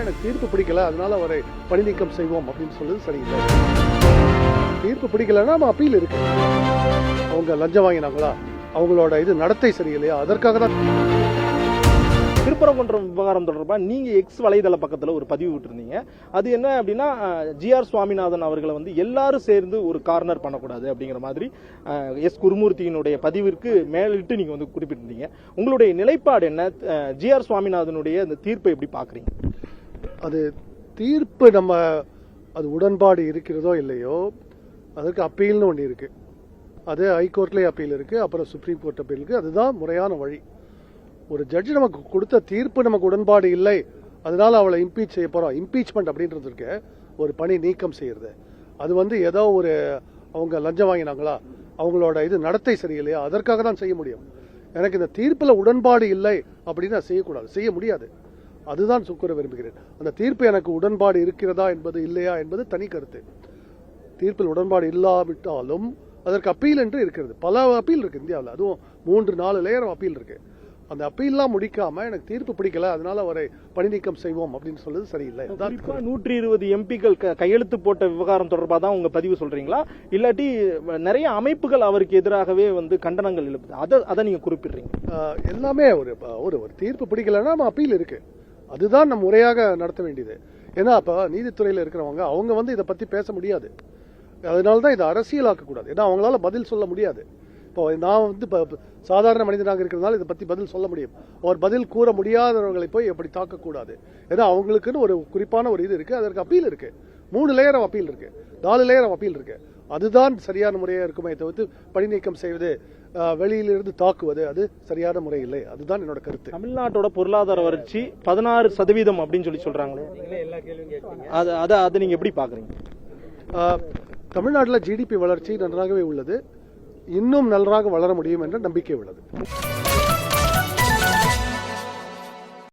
எனக்கு தீர்ப்பு பிடிக்கல, அதனால அவரை பணி நீக்கம் செய்வோம் அப்படின்னு சொல்றது சரியில்லை. தீர்ப்பு பிடிக்கலன்னா நம்ம அப்பீல் இருக்கு. அவங்க லஞ்சம் வாங்கினாங்களா, அவங்களோட நடத்தை சரியில்லையா, அதற்காக தான். திருப்பரங்குன்றம் விவகாரம் தொடர்பாக நீங்க எக்ஸ் வலைதள பக்கத்துல ஒரு பதிவு விட்டுருந்தீங்க. அது என்ன அப்படின்னா, ஜி.ஆர். சுவாமிநாதன் அவர்களை எல்லாரும் சேர்ந்து ஒரு கார்னர் பண்ணக்கூடாது அப்படிங்கிற மாதிரி எஸ் குருமூர்த்தியினுடைய பதிவிற்கு மேலிட்டு நீங்க குறிப்பிட்டிருந்தீங்க. உங்களுடைய நிலைப்பாடு என்ன? ஜி.ஆர். சுவாமிநாதனுடைய அந்த தீர்ப்பை எப்படி பாக்குறீங்க? அது தீர்ப்பு அது உடன்பாடு இருக்கிறதோ இல்லையோ, அதற்கு அப்பீல்னு ஒன்று இருக்கு. அது ஹைகோர்ட்லேயே அப்பீல் இருக்கு, அப்புறம் சுப்ரீம் கோர்ட் அப்பீல் இருக்கு. அதுதான் முறையான வழி. ஒரு ஜட்ஜி நமக்கு கொடுத்த தீர்ப்பு நமக்கு உடன்பாடு இல்லை, அதனால அவளை இம்பீச் செய்ய போறோம். இம்பீச்மெண்ட் அப்படின்றது இருக்கு, ஒரு பணி நீக்கம் செய்யறது. அது ஏதோ அவங்க லஞ்சம் வாங்கினாங்களா, அவங்களோட நடத்தை சரியில்லையா, அதற்காக தான் செய்ய முடியும். எனக்கு இந்த தீர்ப்புல உடன்பாடு இல்லை அப்படின்னு செய்யக்கூடாது, செய்ய முடியாது. அதுதான் கூற விரும்புகிறேன். அந்த தீர்ப்பு எனக்கு உடன்பாடு இருக்கிறதா என்பது இல்லையா என்பது தனி கருத்து. தீர்ப்பில் உடன்பாடு இல்லாவிட்டாலும் அதற்கு அப்பீல் என்று இருக்கிறது. பல அப்பீல் இருக்கு இந்தியாவில், அதுவும் 3-4 லேயர் அப்பீல் இருக்கு. அந்த அப்பீல்லாம் முடிக்காம எனக்கு தீர்ப்பு பிடிக்கல, அதனால அவரை பணி நீக்கம் செய்வோம் அப்படின்னு சொல்றது சரியில்லை. 120 எம்பிக்கள் கையெழுத்து போட்ட விவகாரம் தொடர்பாக தான் உங்க பதிவு சொல்றீங்களா, இல்லாட்டி நிறைய அமைப்புகள் அவருக்கு எதிராகவே கண்டனங்கள் எழுப்புது, அதை நீங்க குறிப்பிடுறீங்க? எல்லாமே ஒரு தீர்ப்பு பிடிக்கலன்னா நம்ம அப்பீல் இருக்கு. அதுதான் நம்ம முறையாக நடத்த வேண்டியது. ஏன்னா அப்ப நீதித்துறையில் இருக்கிறவங்க அவங்க இதை பத்தி பேச முடியாது. அதனாலதான் இதை அரசியலாக்க கூடாது. ஏன்னா அவங்களால பதில் சொல்ல முடியாது. இப்போ நான் சாதாரண மனிதனாக இருக்கிறதுனால இதை பத்தி பதில் சொல்ல முடியும். ஒரு பதில் கூற முடியாதவர்களை போய் எப்படி தாக்கக்கூடாது. ஏன்னா அவங்களுக்குன்னு ஒரு குறிப்பான ஒரு இருக்கு, அதற்கு அப்பீல் இருக்கு. 3 லேயர் அப்பீல் இருக்கு, 4 லேயர் அப்பீல் இருக்கு. அதுதான் சரியான முறையாக இருக்குமே தவிர்த்து பணி நீக்கம் செய்வது, வெளியிலிருந்து தாக்குவது அது சரியான முறை இல்லை. அதுதான் என்னோட கருத்து. தமிழ்நாட்டோட பொருளாதார வளர்ச்சி 16% அப்படின்னு சொல்றாங்களே, அதை நீங்க எப்படி பாக்குறீங்க? தமிழ்நாட்டில் ஜிடிபி வளர்ச்சி நன்றாகவே உள்ளது. இன்னும் நன்றாக வளர முடியும் என்ற நம்பிக்கை உள்ளது.